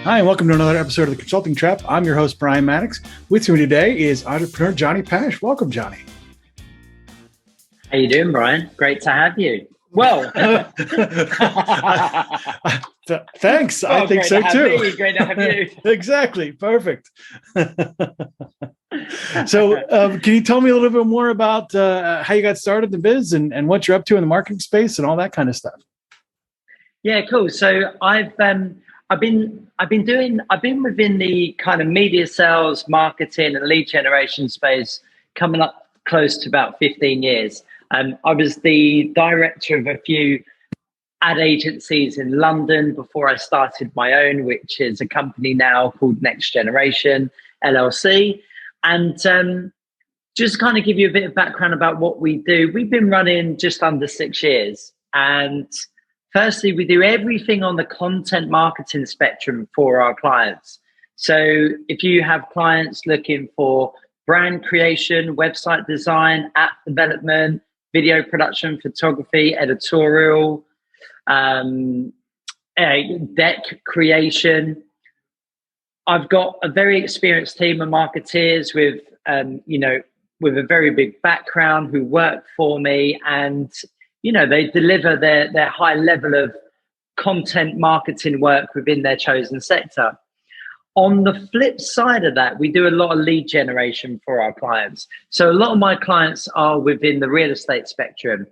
Hi, and welcome to another episode of The Consulting Trap. I'm your host, Brian Maddox. With me today is entrepreneur Johny Pach. Welcome, Johnny. How you doing, Brian? Great to have you. Well, thanks. I think so too. Great to have you. Exactly. Perfect. So can you tell me a little bit more about how you got started in the biz and what you're up to in the marketing space and all that kind of stuff? Yeah, cool. So I've been within the kind of media sales, marketing, and lead generation space coming up close to about 15 years. I was the director of a few ad agencies in London before I started my own, which is a company now called Next Generation LLC. And just kind of give you a bit of background about what we do. We've been running just under 6 years. And firstly, we do everything on the content marketing spectrum for our clients. So if you have clients looking for brand creation, website design, app development, video production, photography, editorial, deck creation, I've got a very experienced team of marketeers with a very big background who work for me, and they deliver their high level of content marketing work within their chosen sector. On the flip side of that, we do a lot of lead generation for our clients. So a lot of my clients are within the real estate spectrum,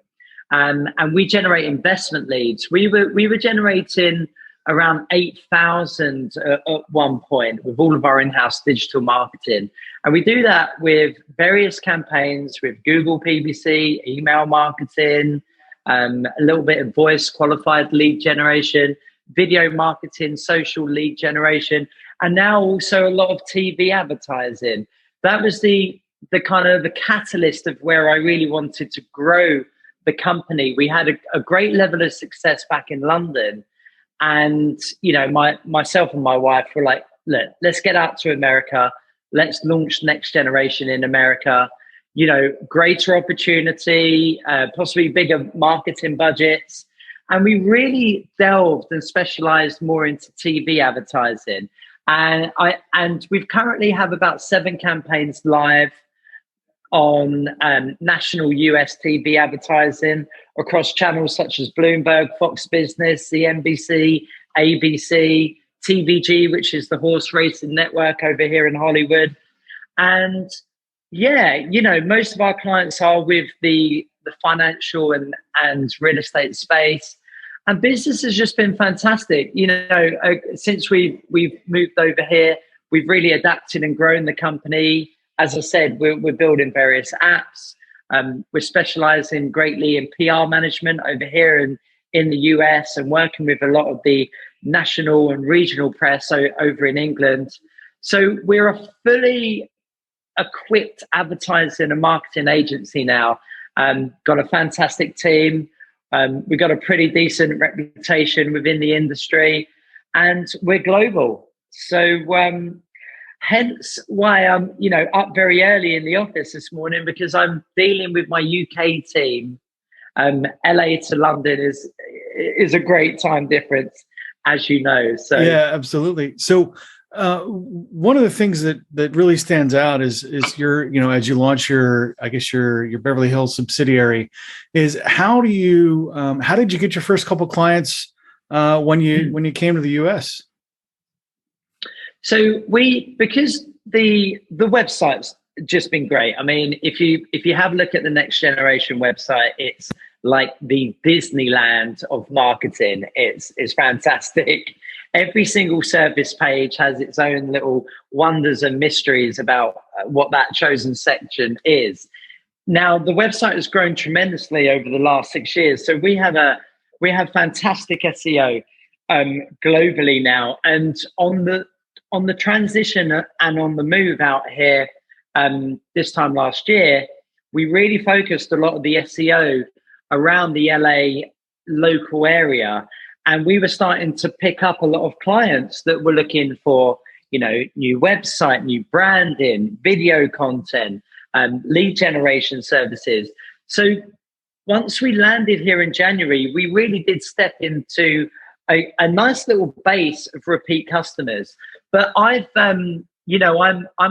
and we generate investment leads. We were generating around 8,000 at one point with all of our in-house digital marketing. And we do that with various campaigns with Google PPC, email marketing, a little bit of voice qualified lead generation, video marketing, social lead generation, and now also a lot of TV advertising. That was the kind of the catalyst of where I really wanted to grow the company. We had a great level of success back in London. And, myself and my wife were like, look, let's get out to America. Let's launch Next Generation in America. Greater opportunity, possibly bigger marketing budgets. And we really delved and specialized more into TV advertising. And we've currently have about 7 campaigns live on national US TV advertising across channels such as Bloomberg, Fox Business, CNBC, ABC, TVG, which is the horse racing network over here in Hollywood. And most of our clients are with the financial and real estate space. And business has just been fantastic. Since we've moved over here, we've really adapted and grown the company. As I said, we're building various apps. We're specializing greatly in PR management over here in the US and working with a lot of the national and regional press over in England. So we're a fully equipped advertising and marketing agency now. Got a fantastic team. We've got a pretty decent reputation within the industry, and we're global. So hence why I'm, up very early in the office this morning, because I'm dealing with my UK team. LA to London is a great time difference, as you know. So yeah, absolutely. So one of the things that really stands out is your, as you launch your Beverly Hills subsidiary, is how did you get your first couple clients when you came to the US? So because the website's just been great. I mean, if you have a look at the Next Generation website, it's like the Disneyland of marketing. It's fantastic. Every single service page has its own little wonders and mysteries about what that chosen section is. Now, the website has grown tremendously over the last 6 years. So we have fantastic SEO globally now, and on the transition and on the move out here this time last year, we really focused a lot of the SEO around the LA local area. And we were starting to pick up a lot of clients that were looking for, new website, new branding, video content, lead generation services. So once we landed here in January, we really did step into a nice little base of repeat customers. But I've I'm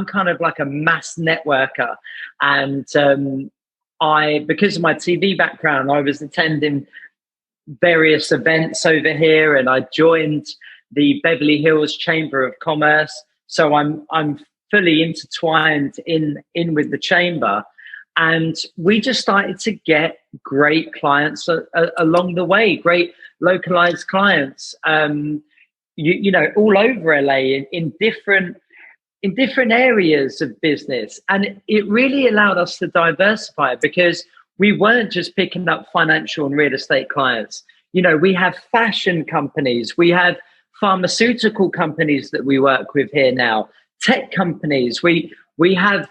kind of like a mass networker, and because of my TV background, I was attending various events over here, and I joined the Beverly Hills Chamber of Commerce. So I'm fully intertwined in with the chamber, and we just started to get great clients along the way, great localized clients, all over LA in different areas of business. And it really allowed us to diversify, because we weren't just picking up financial and real estate clients. We have fashion companies, we have pharmaceutical companies that we work with here now, tech companies. We have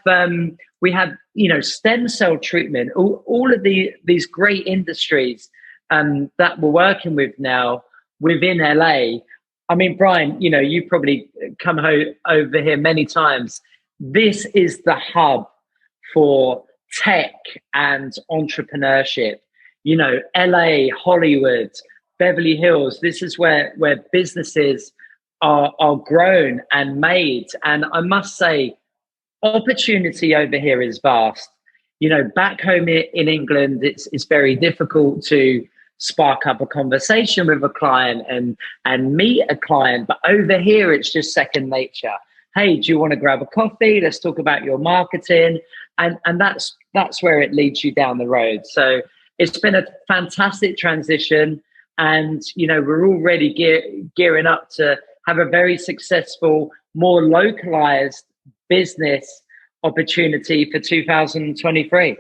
stem cell treatment, all of these great industries that we're working with now within LA. I mean, Brian, you probably come over here many times. This is the hub for tech and entrepreneurship. LA, Hollywood, Beverly Hills. This is where businesses are grown and made. And I must say, opportunity over here is vast. Back home in England, it's very difficult to spark up a conversation with a client and meet a client. But over here, it's just second nature. Hey, do you want to grab a coffee? Let's talk about your marketing. And that's where it leads you down the road. So it's been a fantastic transition. And, we're already gearing up to have a very successful, more localized business opportunity for 2023.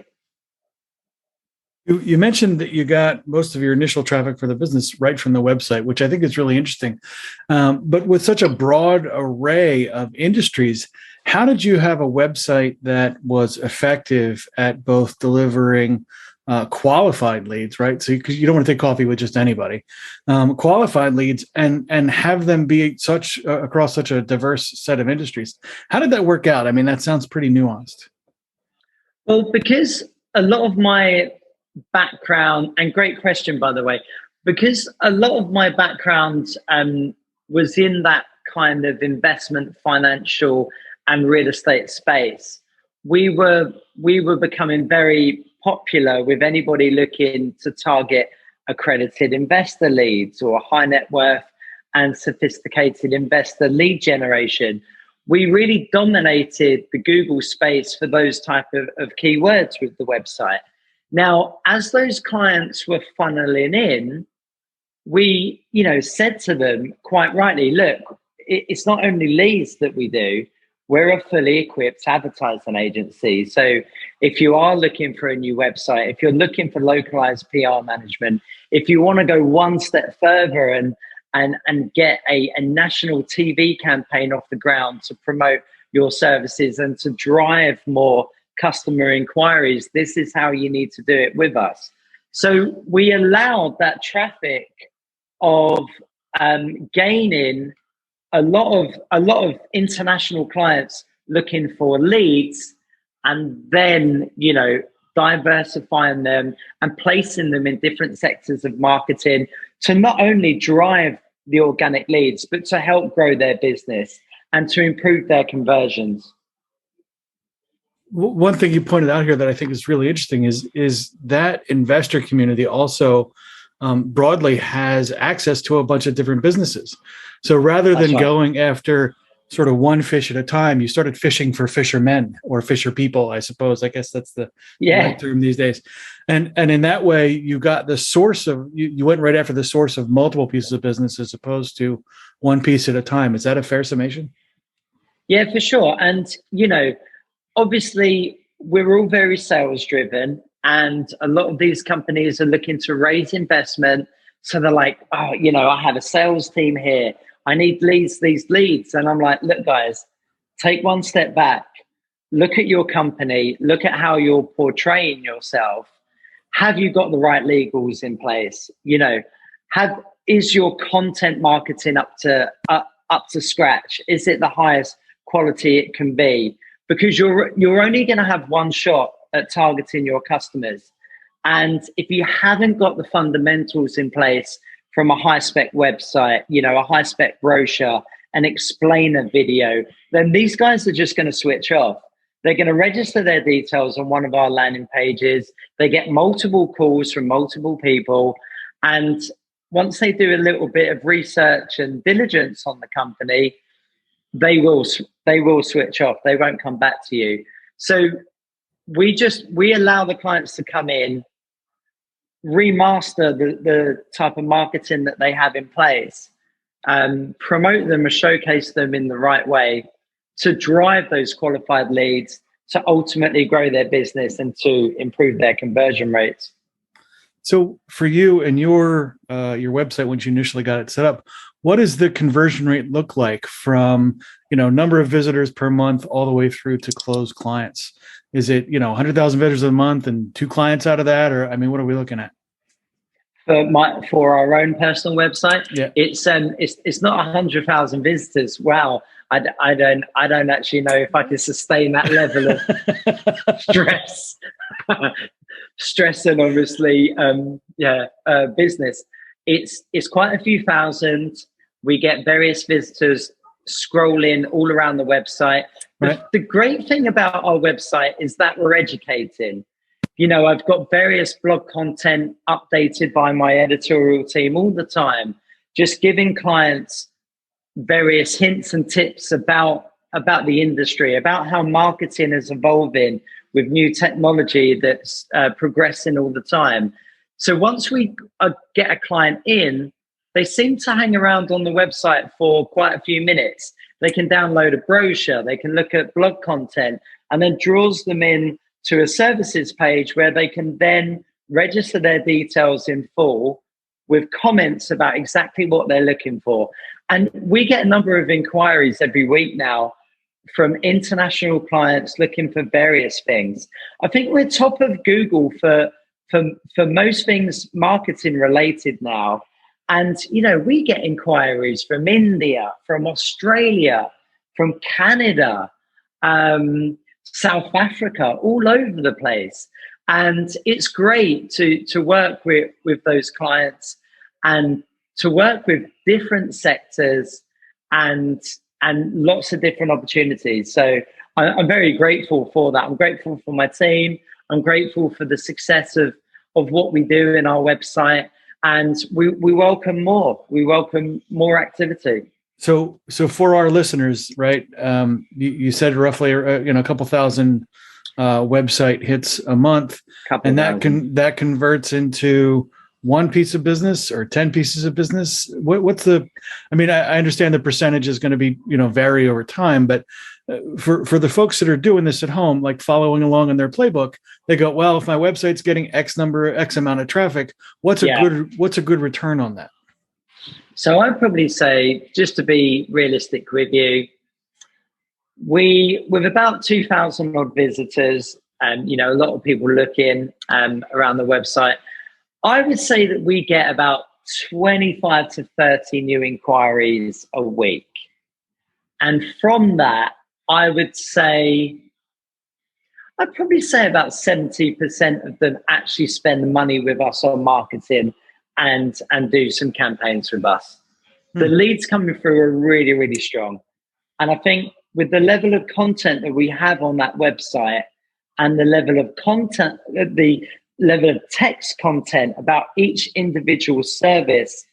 You mentioned that you got most of your initial traffic for the business right from the website, which I think is really interesting. But with such a broad array of industries, how did you have a website that was effective at both delivering qualified leads, right? So because you don't want to take coffee with just anybody, qualified leads, and have them be across such a diverse set of industries. How did that work out? I mean, that sounds pretty nuanced. Well, because a lot of my background, and great question, by the way, because a lot of my background was in that kind of investment, financial, and real estate space. We were becoming very popular with anybody looking to target accredited investor leads or high net worth and sophisticated investor lead generation. We really dominated the Google space for those type of keywords with the website. Now, as those clients were funneling in, we, said to them quite rightly, look, it's not only leads that we do, we're a fully equipped advertising agency. So if you are looking for a new website, if you're looking for localized PR management, if you want to go one step further and get a national TV campaign off the ground to promote your services and to drive more customer inquiries, this is how you need to do it with us. So we allowed that traffic of gaining a lot of international clients looking for leads, and then diversifying them and placing them in different sectors of marketing to not only drive the organic leads, but to help grow their business and to improve their conversions. One thing you pointed out here that I think is really interesting is that investor community also broadly has access to a bunch of different businesses. So rather than going after sort of one fish at a time, you started fishing for fishermen or fisher people, I suppose. I guess that's the right term these days. And in that way, you got the source of, you went right after the source of multiple pieces of business as opposed to one piece at a time. Is that a fair summation? Yeah, for sure. And, obviously, we're all very sales driven, and a lot of these companies are looking to raise investment. So they're like, oh, I have a sales team here. I need these leads. And I'm like, look, guys, take one step back. Look at your company. Look at how you're portraying yourself. Have you got the right legals in place? Is your content marketing up to scratch? Is it the highest quality it can be? Because you're only going to have one shot at targeting your customers. And if you haven't got the fundamentals in place from a high spec website, a high spec brochure, an explainer video, then these guys are just going to switch off. They're going to register their details on one of our landing pages. They get multiple calls from multiple people. And once they do a little bit of research and diligence on the company, they will switch off. They won't come back to you. So we allow the clients to come in, remaster the type of marketing that they have in place, promote them or showcase them in the right way to drive those qualified leads, to ultimately grow their business and to improve their conversion rates. So for you and your website, once you initially got it set up, what does the conversion rate look like from, number of visitors per month all the way through to closed clients? Is it, 100,000 visitors a month and 2 clients out of that? Or, what are we looking at? For our own personal website, yeah. It's not 100,000 visitors. Wow. I don't actually know if I can sustain that level of stress and obviously, business. It's quite a few thousand. We get various visitors scrolling all around the website. Right. The great thing about our website is that we're educating. I've got various blog content updated by my editorial team all the time, just giving clients various hints and tips about the industry, about how marketing is evolving with new technology that's progressing all the time. So once we get a client in, they seem to hang around on the website for quite a few minutes. They can download a brochure, they can look at blog content, and then draws them in to a services page where they can then register their details in full with comments about exactly what they're looking for. And we get a number of inquiries every week now from international clients looking for various things. I think we're top of Google for most things marketing related now. And, we get inquiries from India, from Australia, from Canada, South Africa, all over the place. And it's great to work with those clients and to work with different sectors and lots of different opportunities. So I'm very grateful for that. I'm grateful for my team. I'm grateful for the success of what we do in our website. And we welcome more. We welcome more activity. So for our listeners, right? You said roughly, a couple thousand website hits a month, and that converts into one piece of business or 10 pieces of business. What's the? I understand the percentage is going to be vary over time, but for the folks that are doing this at home, like following along in their playbook, they go, well, if my website's getting X amount of traffic, what's a good return on that? So I'd probably say, just to be realistic with you, with about 2,000 odd visitors and, a lot of people looking around the website, I would say that we get about 25 to 30 new inquiries a week. And from that, I'd probably say about 70% of them actually spend money with us on marketing and do some campaigns with us. The leads coming through are really, really strong. And I think with the level of content that we have on that website and the level of content, the level of text content about each individual service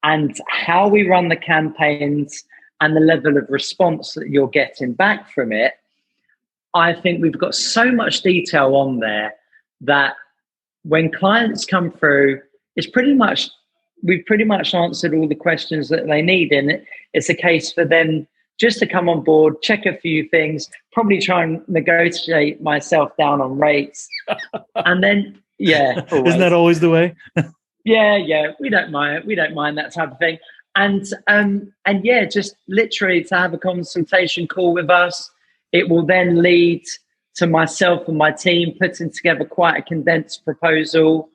and how we run the campaigns and the level of response that you're getting back from it, I think we've got so much detail on there that when clients come through, we've pretty much answered all the questions that they need. And it's a case for them just to come on board, check a few things, probably try and negotiate myself down on rates. And then, Isn't that always the way? Yeah. We don't mind that type of thing. And just literally to have a consultation call with us. It will then lead to myself and my team putting together quite a condensed proposal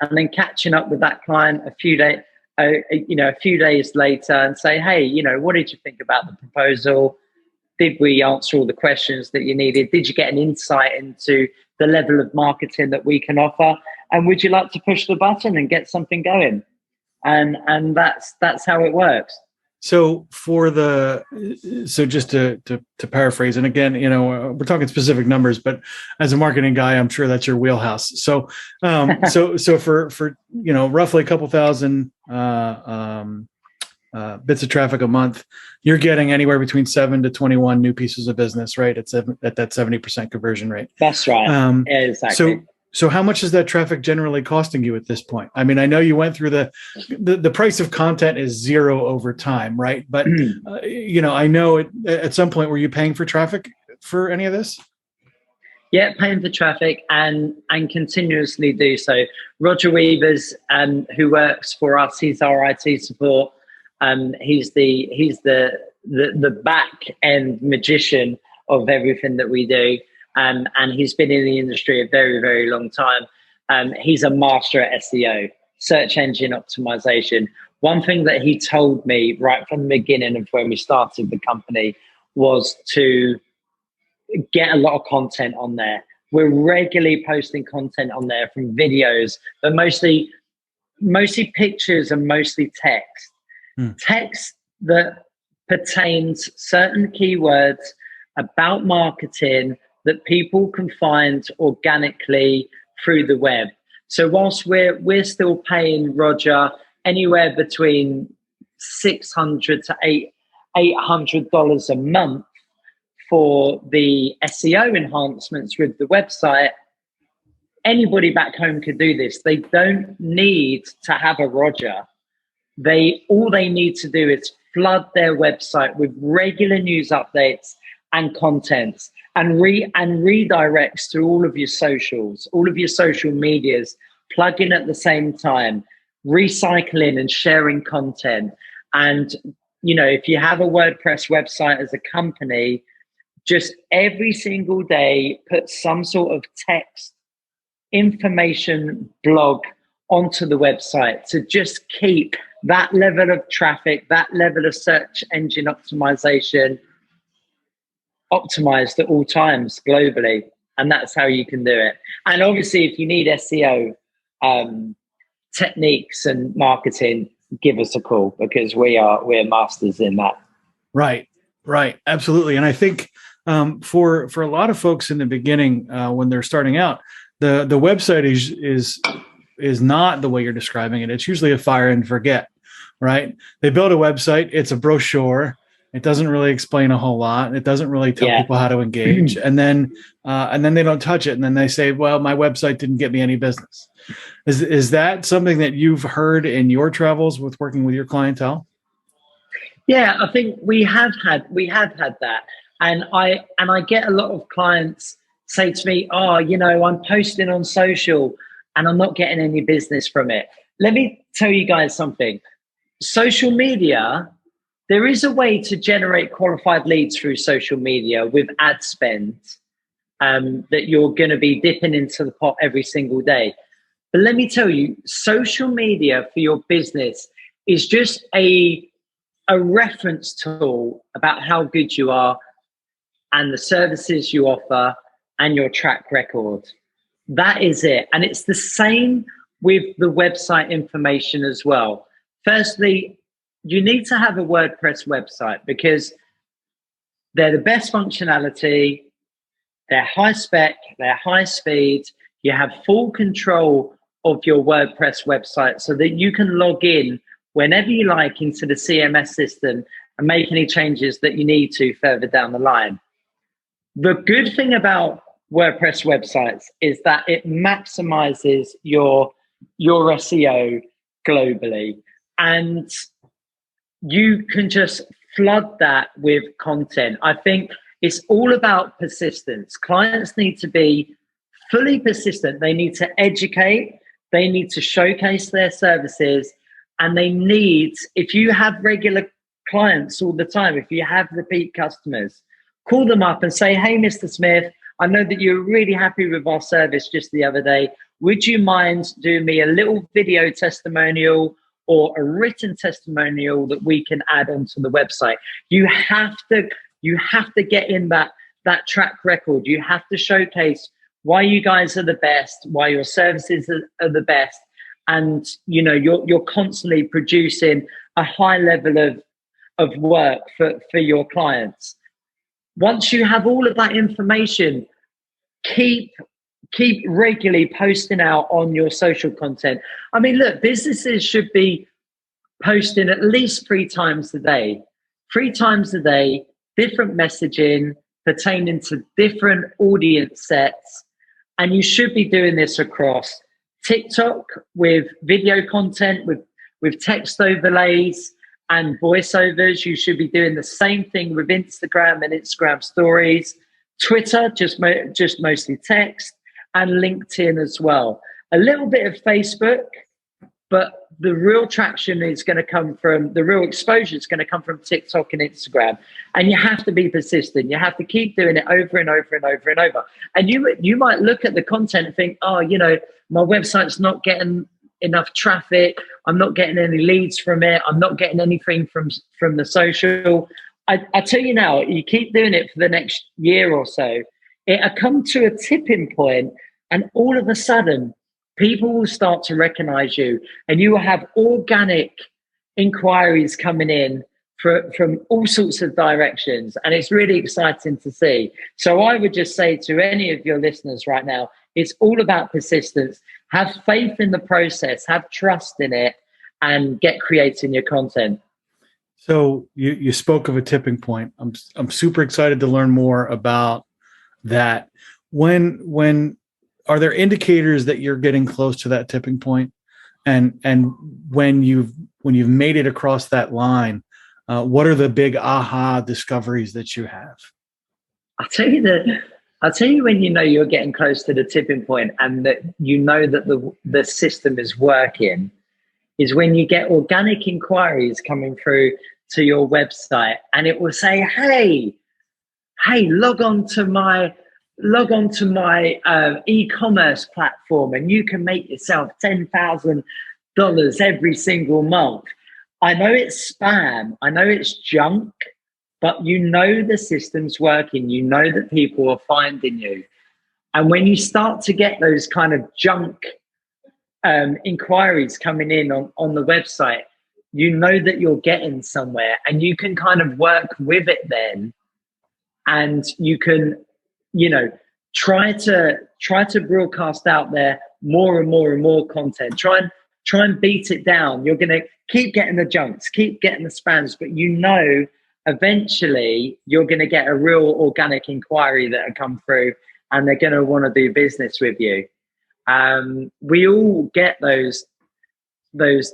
and then catching up with that client a few days later and say, hey, what did you think about the proposal? Did we answer all the questions that you needed? Did you get an insight into the level of marketing that we can offer? And would you like to push the button and get something going? and that's how it works. So just to paraphrase, and again, we're talking specific numbers, but as a marketing guy, I'm sure that's your wheelhouse. So, so for roughly a couple thousand bits of traffic a month, you're getting anywhere between 7 to 21 new pieces of business, right? At that 70% conversion rate. That's right. Exactly. So how much is that traffic generally costing you at this point? I mean, I know you went through the price of content is zero over time, right? But I know at some point, were you paying for traffic for any of this? Yeah, paying for traffic and continuously do so. Roger Weavers, who works for us, he's our IT support. He's the back end magician of everything that we do. And he's been in the industry a very, very long time. He's a master at SEO, search engine optimization. One thing that he told me right from the beginning of when we started the company was to get a lot of content on there. We're regularly posting content on there, from videos, but mostly pictures and mostly text. Text that pertains certain keywords about marketing that people can find organically through the web. So whilst we're still paying Roger anywhere between $600 to $800 a month for the SEO enhancements with the website, anybody back home could do this. They don't need to have a Roger. All they need to do is flood their website with regular news updates and contents, and redirects to all of your socials, all of your social medias, plug in at the same time, recycling and sharing content. And, if you have a WordPress website as a company, just every single day, put some sort of text, information, blog onto the website to just keep that level of traffic, that level of search engine optimization optimized at all times globally. And that's how you can do it. And obviously, if you need SEO techniques and marketing, give us a call, because we're masters in that. Right. Absolutely. And I think for a lot of folks in the beginning, when they're starting out, the website is not the way you're describing it. It's usually a fire and forget, right? They build a website. It's a brochure. It doesn't really explain a whole lot. It doesn't really tell people how to engage. And then they don't touch it. And then they say, well, my website didn't get me any business. Is that something that you've heard in your travels with working with your clientele? Yeah, I think we have had that. And I get a lot of clients say to me, I'm posting on social and I'm not getting any business from it. Let me tell you guys something. Social media, there is a way to generate qualified leads through social media with ad spend that you're going to be dipping into the pot every single day. But let me tell you, social media for your business is just a reference tool about how good you are and the services you offer and your track record. That is it. And it's the same with the website information as well. Firstly, you need to have a WordPress website because they're the best functionality, they're high spec, they're high speed, you have full control of your WordPress website so that you can log in whenever you like into the CMS system and make any changes that you need to further down the line. The good thing about WordPress websites is that it maximizes your SEO globally, and you can just flood that with content. I think it's all about persistence. Clients need to be fully persistent. They need to educate, they need to showcase their services, and they need, if you have regular clients all the time, if you have repeat customers, call them up and say, hey, Mr. Smith, I know that you're really happy with our service just the other day. Would you mind doing me a little video testimonial or a written testimonial that we can add onto the website? You have to get in that track record. You have to showcase why you guys are the best, why your services are the best, and you're constantly producing a high level of work for your clients. Once you have all of that information, keep regularly posting out on your social content. I mean, look, businesses should be posting at least 3 times a day. 3 times a day, different messaging pertaining to different audience sets. And you should be doing this across TikTok with video content, with text overlays and voiceovers. You should be doing the same thing with Instagram and Instagram stories, Twitter, just mostly text, and LinkedIn as well. A little bit of Facebook, but the real traction is going to come from, the real exposure is going to come from TikTok and Instagram. And you have to be persistent. You have to keep doing it over and over and over and over. And you might look at the content and think, oh, my website's not getting enough traffic. I'm not getting any leads from it. I'm not getting anything from the social. I tell you now, you keep doing it for the next year or so, it'll come to a tipping point, and all of a sudden, people will start to recognize you, and you will have organic inquiries coming in from all sorts of directions. And it's really exciting to see. So I would just say to any of your listeners right now, it's all about persistence. Have faith in the process, have trust in it, and get creating your content. So you spoke of a tipping point. I'm super excited to learn more about that. When are there indicators that you're getting close to that tipping point? And when you've made it across that line, what are the big aha discoveries that you have? I'll tell you when you're getting close to the tipping point, and that that the system is working, is when you get organic inquiries coming through to your website, and it will say, hey, log on to my e-commerce platform, and you can make yourself $10,000 every single month. I know it's spam, I know it's junk, but the system's working. That people are finding you. And when you start to get those kind of junk inquiries coming in on the website, that you're getting somewhere, and you can kind of work with it then, and you can try to broadcast out there more and more and more content. Try and beat it down. You're going to keep getting the junks, keep getting the spams, but eventually you're going to get a real organic inquiry that will come through, and they're going to want to do business with you. We all get those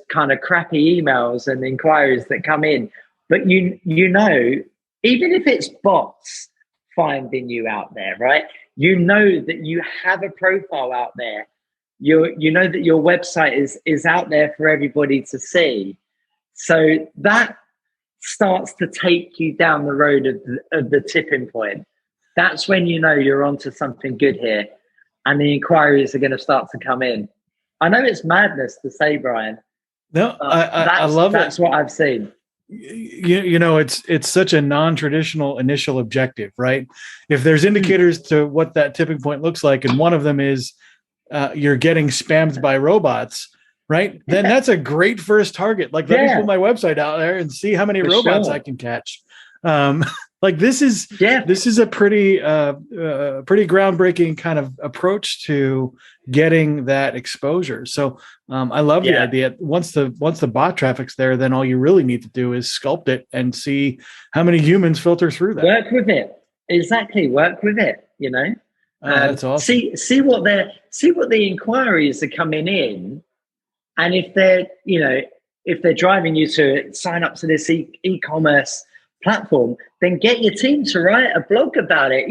kind of crappy emails and inquiries that come in, but even if it's bots finding you out there, right? That you have a profile out there. That your website is out there for everybody to see. So that starts to take you down the road of the tipping point. That's when you're onto something good here, and the inquiries are going to start to come in. I know it's madness to say, Brian. No, I love it. That's what I've seen. It's such a non-traditional initial objective, right? If there's indicators to what that tipping point looks like, and one of them is you're getting spammed by robots, right? Then that's a great first target. Like, let me put my website out there and see how many robots I can catch. This is a pretty groundbreaking kind of approach to getting that exposure. So I love the idea. Once the bot traffic's there, then all you really need to do is sculpt it and see how many humans filter through that. Work with it. Exactly. Work with it. That's awesome. See what the inquiries are coming in, and if they're driving you to sign up to this e-commerce platform, then get your team to write a blog about it.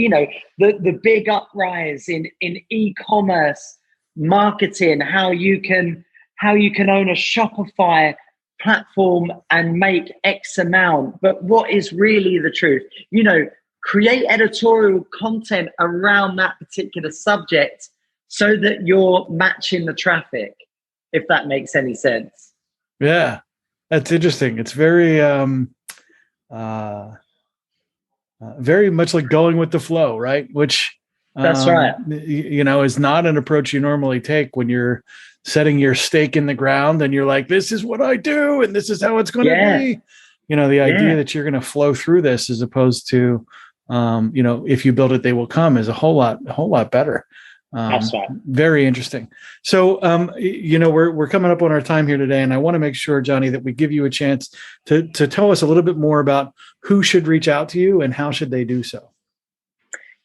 The big uprise in e-commerce marketing, how you can own a Shopify platform and make X amount, but what is really the truth? Create editorial content around that particular subject so that you're matching the traffic, if that makes any sense. Yeah, that's interesting. It's very very much like going with the flow, right? Which that's right. Is not an approach you normally take when you're setting your stake in the ground and you're like, this is what I do and this is how it's going to be. The idea that you're going to flow through this as opposed to, if you build it, they will come is a whole lot better. That's right. Very interesting. So, we're coming up on our time here today, and I want to make sure, Johnny, that we give you a chance to tell us a little bit more about who should reach out to you and how should they do so.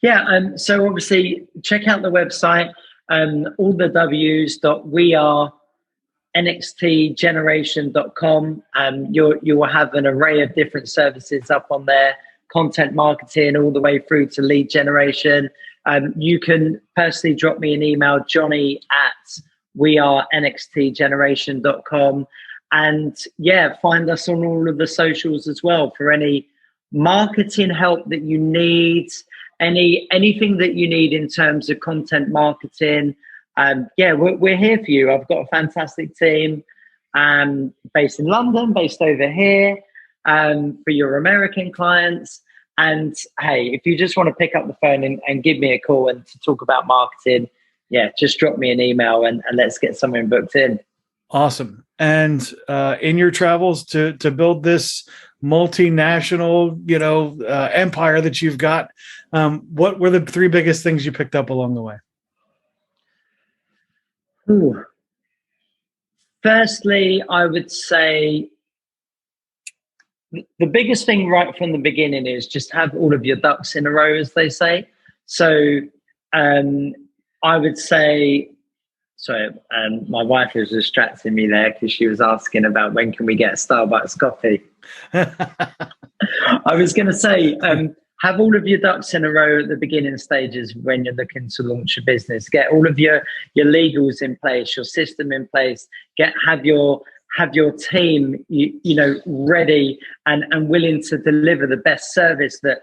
Yeah. So obviously check out the website, all the w's.wearenxtgeneration.com. You will have an array of different services up on there, content marketing all the way through to lead generation. You can personally drop me an email, johnny@wearenxtgeneration.com. And find us on all of the socials as well for any marketing help that you need, anything that you need in terms of content marketing. We're here for you. I've got a fantastic team based in London, based over here for your American clients. And hey, if you just want to pick up the phone and give me a call and to talk about marketing, just drop me an email and let's get something booked in. Awesome. And in your travels to build this multinational, empire that you've got, what were the 3 biggest things you picked up along the way? Ooh. Firstly, I would say the biggest thing right from the beginning is just have all of your ducks in a row, as they say. So I would say, sorry, my wife was distracting me there because she was asking about when can we get Starbucks coffee. I was going to say, have all of your ducks in a row at the beginning stages when you're looking to launch a business. Get all of your legals in place, your system in place. Have your team, ready and willing to deliver the best service that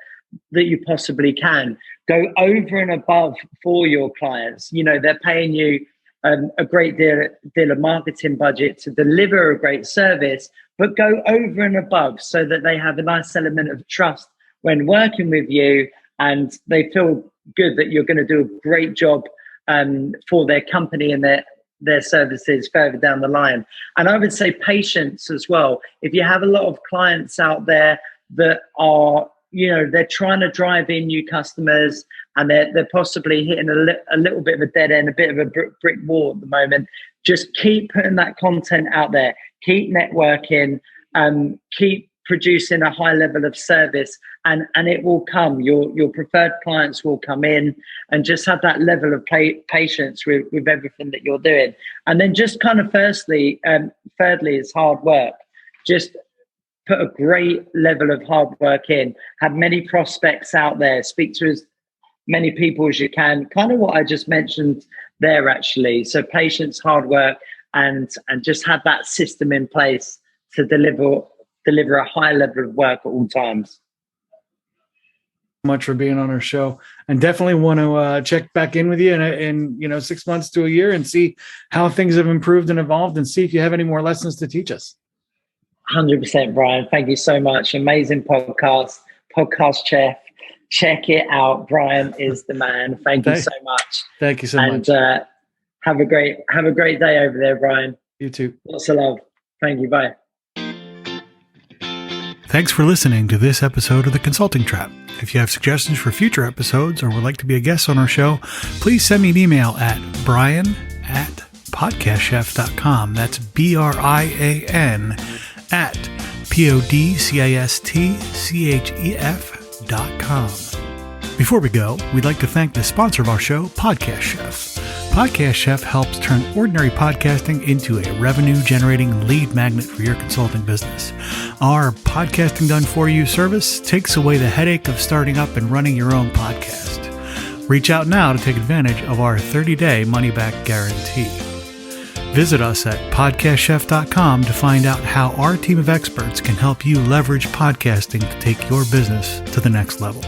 you possibly can. Go over and above for your clients. They're paying you a great deal of marketing budget to deliver a great service, but go over and above so that they have a nice element of trust when working with you, and they feel good that you're going to do a great job for their company and their services further down the line. And I would say patience as well. If you have a lot of clients out there that are, they're trying to drive in new customers and they're possibly hitting a little bit of a dead end, a bit of a brick wall at the moment, just keep putting that content out there, keep networking, keep producing a high level of service, and it will come. Your preferred clients will come in, and just have that level of patience with everything that you're doing. And then just kind of thirdly is hard work. Just put a great level of hard work in, have many prospects out there, speak to as many people as you can, kind of what I just mentioned there actually. So patience, hard work, and just have that system in place to deliver a high level of work at all times. Much for being on our show, and definitely want to check back in with you in 6 months to a year and see how things have improved and evolved, and see if you have any more lessons to teach us. 100%, Brian. Thank you so much. Amazing podcast chef. Check it out. Brian is the man. Thank you so much. Thank you so much. And have a great day over there, Brian. You too. Lots of love. Thank you. Bye. Thanks for listening to this episode of The Consulting Trap. If you have suggestions for future episodes or would like to be a guest on our show, please send me an email at brian@podcastchef.com. That's BRIAN at podcastchef.com. Before we go, we'd like to thank the sponsor of our show, Podcast Chef. Podcast Chef helps turn ordinary podcasting into a revenue-generating lead magnet for your consulting business. Our Podcasting Done For You service takes away the headache of starting up and running your own podcast. Reach out now to take advantage of our 30-day money-back guarantee. Visit us at podcastchef.com to find out how our team of experts can help you leverage podcasting to take your business to the next level.